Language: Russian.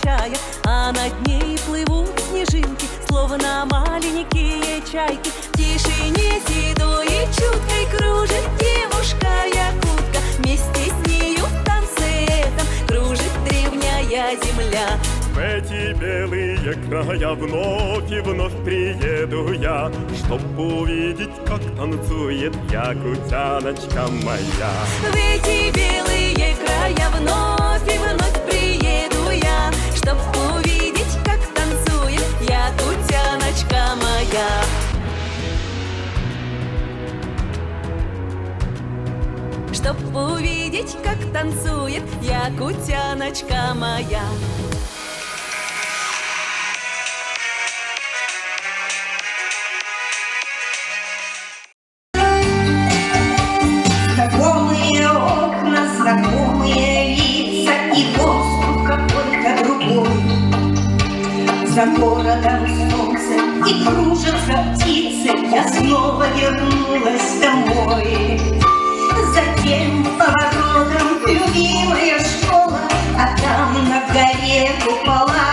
чая, а над ней плывут снежинки, словно маленькие чайки. В тишине седой и чуткой кружит девушка-якутка, вместе с нею в танце этом кружит древняя земля. В эти белые края вновь и вновь приеду я, чтоб увидеть, как танцует якутяночка моя. В эти белые края вновь и вновь приеду я, чтоб увидеть, как танцует якутяночка моя. Чтоб увидеть, как танцует якутяночка моя. Знакомые окна, знакомые лица, и воздух какой-то другой. За городом солнце и кружатся птицы, я снова вернулась домой. За тем поворотом любимая школа, а там на горе купола.